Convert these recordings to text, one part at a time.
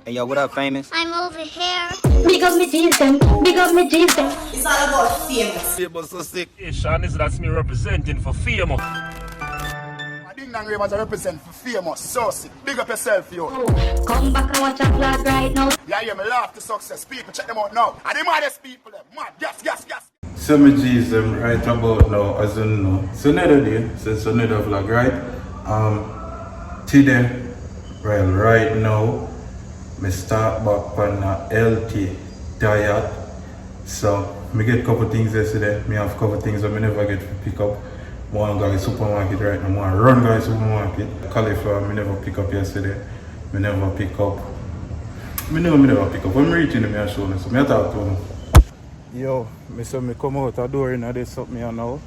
Hey, yo, what up, Famous? I'm over here. Big up me G's them. Big up me G's them. It's all about famous. FamousSosick. Hey, Sean, that's me representing for Famous. Ding Dong Ravens represent for FamousSosick. Big up yourself, yo. Come back and watch a vlog right now. Yeah, yeah, me laugh to success. People, check them out now. And the maddest people, them. Mad, gas. So me G's them right about now, as you know. It's another day, so it's another vlog, right? Today, well, right now, me start back on a healthy diet. So me get a couple things yesterday. Me have a couple things that me never get to pick up. One guy supermarket right now, one run guy supermarket. Cauliflower me never pick up yesterday. Me never pick up. Me never pick up. When me reaching me I show them. So me I talk to them. Yo, me say me come out a door in this something here now.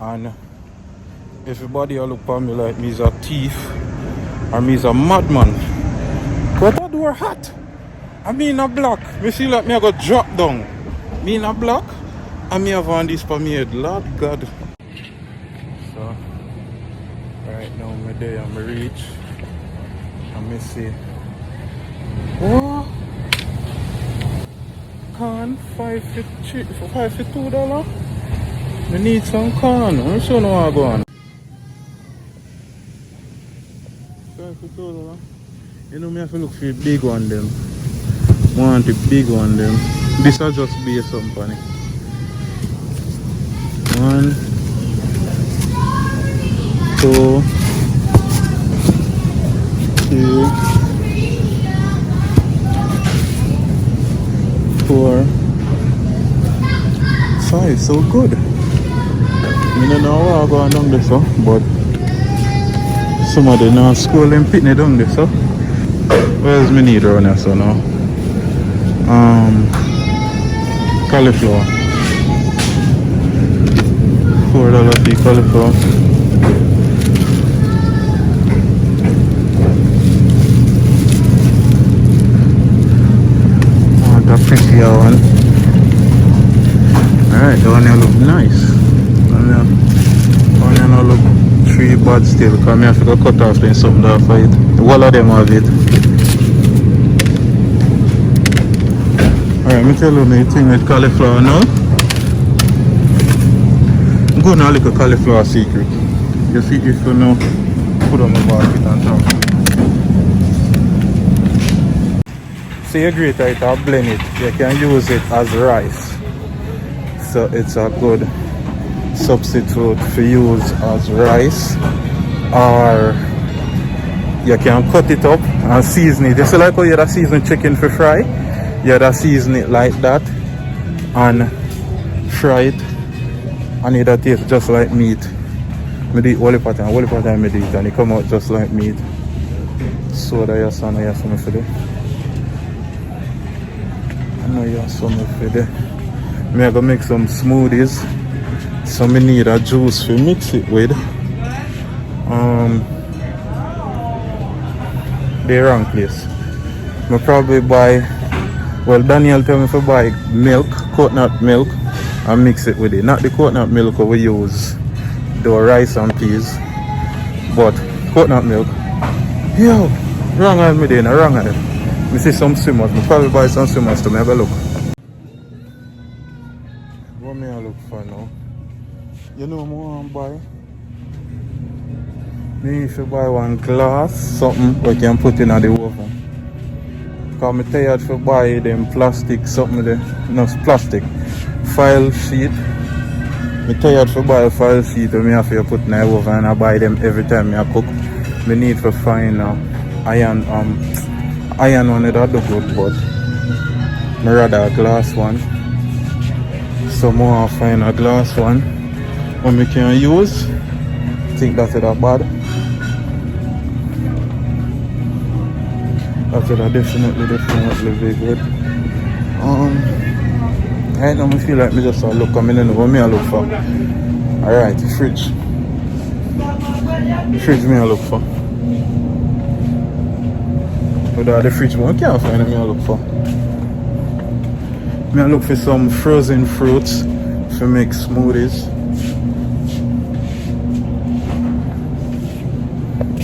And everybody look for me like me's a thief or me's a madman. But that door hot. I mean a block. Me feel like me I got drop down. Me in a block. And me have on this for me head. Lord God. So right now me there and me reach. And me see. Oh, corn $5 me need some corn. I'm sure no I go on. $5. You know me have to look for the big one them. Want the big one them. This will just be a company. 1, 2, 3, 4, 5. So good. I don't know how I go on down this, but some of the non-school and pitney down this. Where's me need around here so now? Cauliflower. $4 the cauliflower. Want a prettier one. Alright, the one here look nice. The one here look 3 bad still, because I have to go cut off then something that for it. All of them have it. Alright, let me tell you the thing with cauliflower now. I'm going to look at cauliflower secret. You see if you know, put on my basket and talk. So you grate it or blend it. You can use it as rice. So it's a good substitute for use as rice. Or you can cut it up and season it. Just like how you season chicken for fry. You season it like that and fry it, and it tastes just like meat. I do it all the time I do it and it come out just like meat. So that you have something for that. I know you have something for that. I'm going to make some smoothies. So I need a juice to mix it with. The wrong place. I'll probably buy. Well, Daniel tell me to buy milk, coconut milk, and mix it with it. Not the coconut milk we use, the rice and peas, but coconut milk. Yo, wrong hand me there, wrong hand. I see some swimmers. I'll probably buy some swimmers to have a look. What may I look for now? You know what I want to buy? Maybe if you buy one glass, something we can put in the oven. Because I'm tired to buy them plastic something there. No, plastic. File sheet. I'm tired to buy a file sheet and I have to put in the oven and I buy them every time I cook. I need to find iron one that do good, but I rather a glass one. So more I find a glass one what we can use. I think that's that bad. That's definitely very good. Right now I feel like I just look at me and know what I look for. Alright, fridge. Fridge me I look for. Without the fridge one I can't find it I look for. I look for some frozen fruits to make smoothies.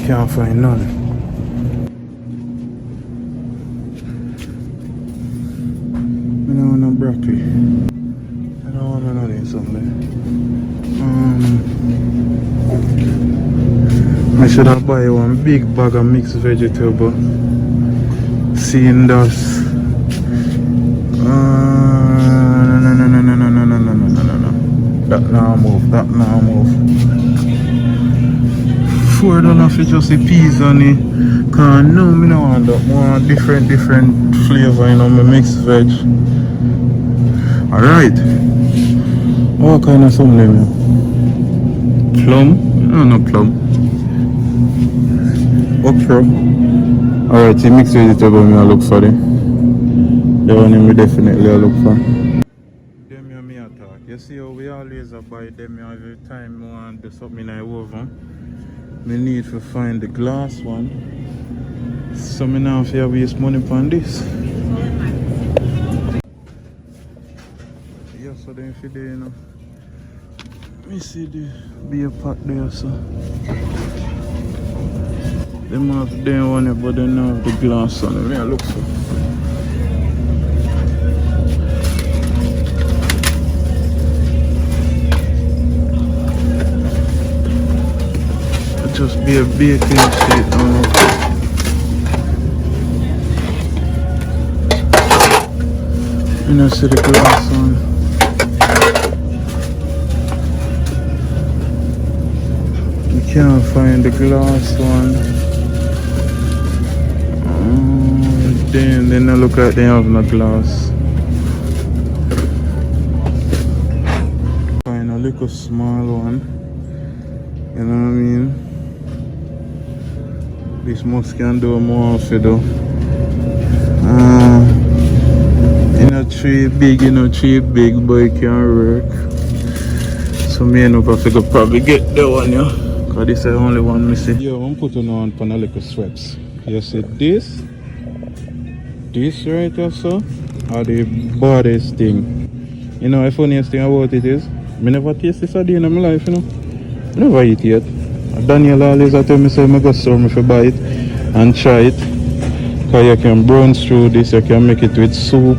Can't find none. should have buy one big bag of mixed vegetable. Seeing that. No. That now move. $4 for just the peas on it. Cause no, me no want that. More different flavor, you know, my mixed veg. Alright. What kind of something name? Plum? No plum. Okra. Alright, the mixed vegetable me I look for it. The one me definitely I look for. Them you me attack. You see how we always buy them every time we want to do something in the oven. Me need to find the glass one. So me now have to waste money on this. Yeah, so then if you do, you know. Let me see the beer pot there, so. Them have them one here, but they don't have the glass on it. Let me look for. Just be a baking sheet now. You know, see the glass one. You can't find the glass one. Then I look like they have no glass. Find a little small one. You know what I mean? This must can do more of it though. Tree big, but it can't work. So me and I figure probably get the one, yeah. Cause this is the only one me see. Yo, I'm putting on a little sweats. You see this right here, so are the baddest thing. You know, the funniest thing about it is, I never taste this again in my life, you know. I never eat it yet. Daniel always tell me, so I go store me for buy it and try it. Cause you can brown through this, you can make it with soup,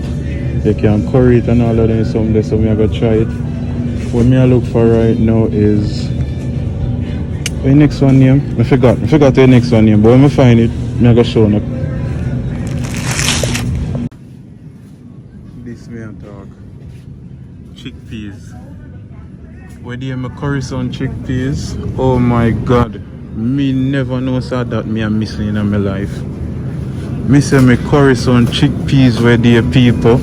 you can curry it and all of them someday, so I go try it. What me I look for right now is the next one name. I forgot the next one name, but when I find it, I go show up. This me and talk. Chickpeas. When you have curry on chickpeas, oh my god, me never know so that me am missing in my life. Me say me curry on chickpeas where the people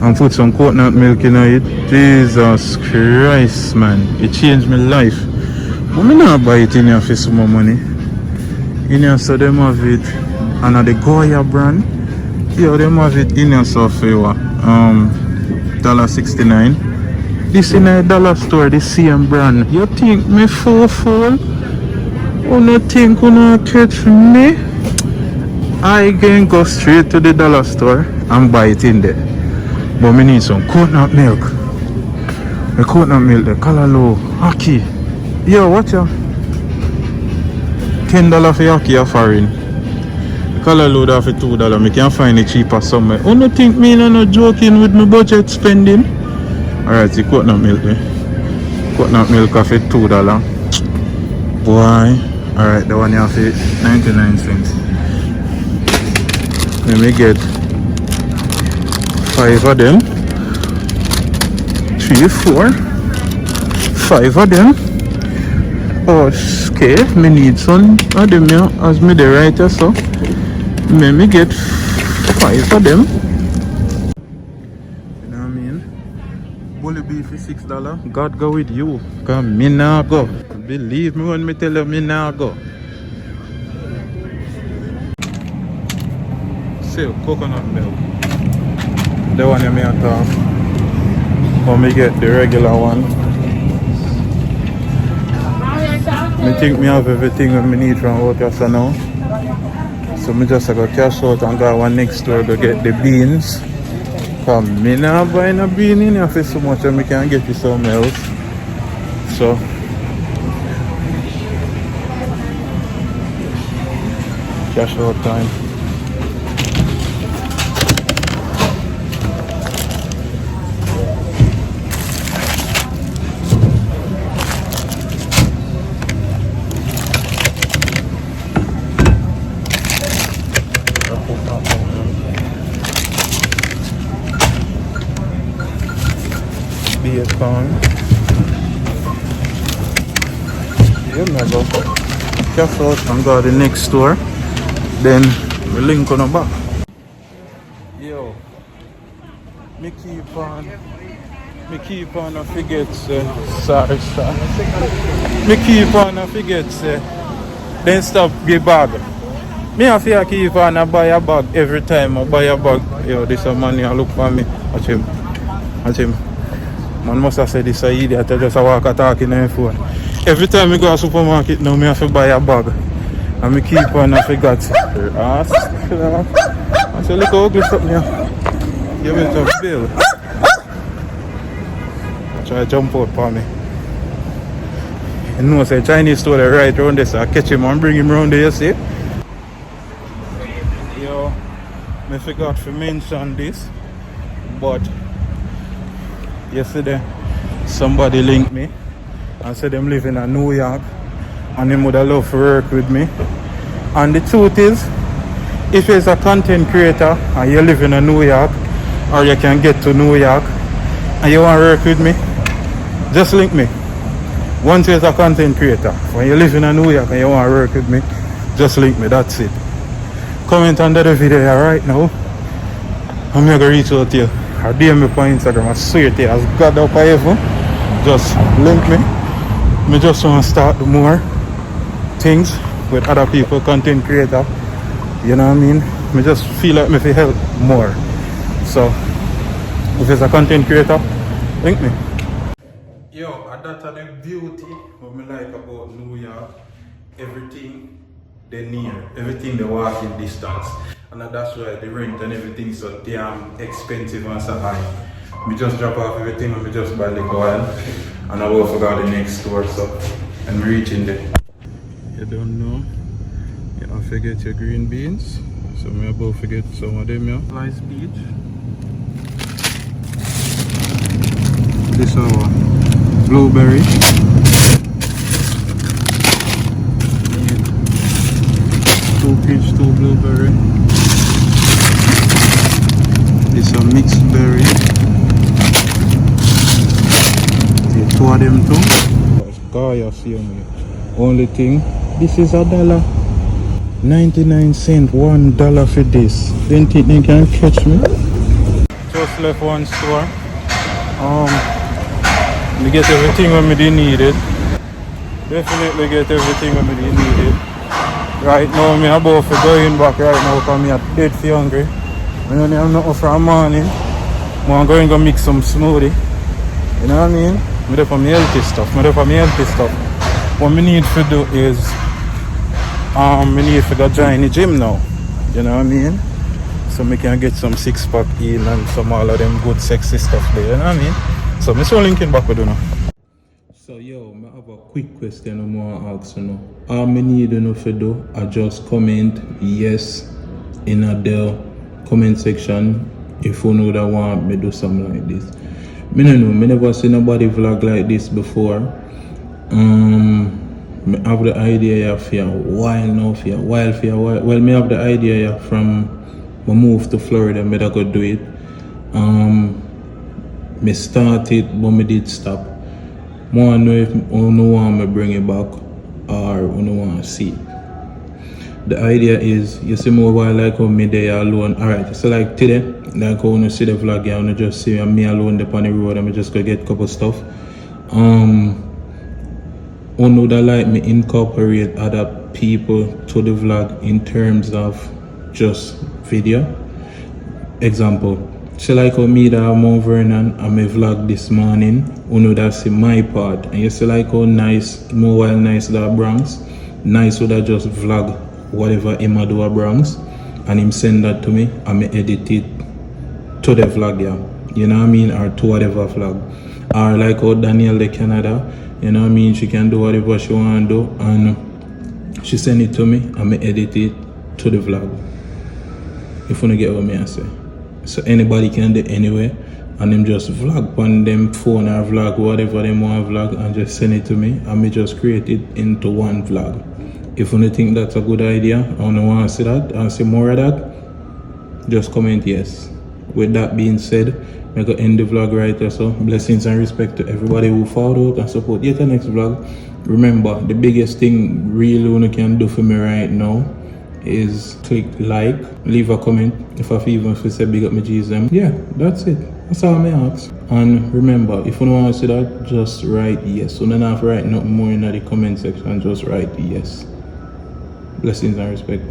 and put some coconut milk in it. Jesus Christ, man, it changed my life. But me not buy it in here for some more money. In here, so them have it under the Goya brand. Yeah, them have it in here so for $1.69. This in a dollar store, the same brand. You think me fool? You no think you no catch me? I can go straight to the dollar store and buy it in there. But me need some coconut milk. The coconut milk, the color low, Aki. Yo, what ya? $10 for Aki or foreign. The color load off for $2. Me can find it cheaper somewhere. You no think me no joking with my budget spending? Alright, the coconut milk there. Coconut milk off at $2. Boy. Alright, the one you have for 99 cents. Let me get 5 of them. 3, 4. 5 of them. Okay, me need some of them here as me the writer, so let me get 5 of them. You know what I mean? Bully beef is $6. God go with you. Cause me now go. Believe me when me tell you me now go. See, coconut milk. The one you may have to. Or me get the regular one. I think me have everything that I need from out here so now. So me just go cash out and go one next door to get the beans. Cause me not buying a bean in here for so much and me can get you something else. So cash out time. be a pound. Yeah, me go cash out and go to the next store. Then we link on the back. Yo, me keep on I forget sorry sir. Me keep on I forget then stop give bag. Me have to keep on I buy a bag every time I buy a bag. Yo, this a man here look for me. Watch him. Watch him. Man must have said this a idiot. I just walk talking on the phone. Every time I go to the supermarket now, I have to buy a bag. And I keep on I forgot. I say, look how ugly something here. Give me some bill. Try to jump out for me. You know, say Chinese store right around this. I catch him and bring him around there, you see? Yo, I forgot to mention this. But yesterday, somebody linked me and said them live in New York and they would have loved to work with me. And the truth is, if you're a content creator and you live in New York, or you can get to New York and you want to work with me, just link me. Once you're a content creator, when you live in New York and you want to work with me, just link me, that's it. Comment under the video right now. I'm going to reach out to you. Or DM me on Instagram, I swear to you, as God up I heaven, just link me. I just want to start more things with other people, content creator. You know what I mean? I just feel like me feel help more. So, if it's a content creator, link me. Yo, that's the beauty what I like about New York. Everything they near, everything they walking distance. And that's why the rent and everything is so damn expensive and so high. We just drop off everything and we just buy the oil. And I will forget the next store, so I'm reaching there. You don't know, you have to get your green beans. So I'm about to get some of them here. Slice beach. This is our blueberry. 2 peach, 2 blueberry. This is a mixed berry. See 2 of them too. God, you see me. Only thing, this is $1.99, $1 for this. Didn't think they can catch me. Just left one store. We get everything when we needed. Definitely get everything when we needed. Right now, I'm about to go in back right now because I'm dead for hungry. I don't have nothing for the morning. I'm going to mix some smoothie. You know what I mean? I'm there for my healthy stuff. What I need to do is I need to go join the gym now. You know what I mean? So I can get some 6-pack in and some all of them good sexy stuff there. You know what I mean? So I'm still linking back with you now. So yo, I have a quick question I want to ask you now. All I need you to do is just comment yes in the comment section if you know that want me do something like this. I don't know, I never seen nobody vlog like this before. I have the idea for a while now, Well, I have the idea from I moved to Florida, I go do it. I started, but I did stop. I want to know if you want me bring it back or you want to see it. The idea is, you see me while like how me there alone. Alright, so like today, like how you see the vlog here, you just see me alone there on the road and I just go get a couple stuff. You know that like me incorporate other people to the vlog in terms of just video. Example, so like how me that Mount Vernon and me vlog this morning, you know that's my part. And you see like how nice, more nice that Bronx. Nice would I just vlog whatever him a do a Bronx and him send that to me and me edit it to the vlog, yeah. You know what I mean? Or to whatever vlog. Or like how Danielle the Canada, you know what I mean? She can do whatever she want to do and she send it to me and me edit it to the vlog. If you don't get what me I say. So anybody can do it anyway and them just vlog on them phone or vlog whatever they want to vlog and just send it to me and me just create it into one vlog. If you think that's a good idea and you want to see that and see more of that, just comment yes. with that being said, I'm going to end the vlog right there. So blessings and respect to everybody who followed and support. Yet the next vlog. Remember, the biggest thing really you can do for me right now is click like, leave a comment if I feel even if you say big up my G's them. Yeah, that's it. That's all I ask. And remember, if you don't want to see that, just write yes. So don't have to write nothing more in the comment section, just write yes. Blessings and respect.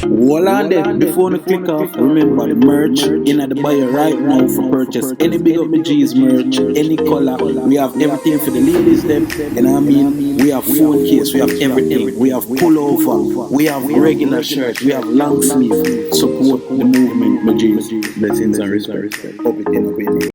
Hold on there, before you click off, remember the merch in the bio right now for purchase. Any Big Up My G's merch, any color, we have everything for the ladies them, you know what I mean? We have phone case, we have everything, we have pullover, we have regular shirt, we have long sleeve. Support the movement, my G's. Blessings and respect. Hope it in a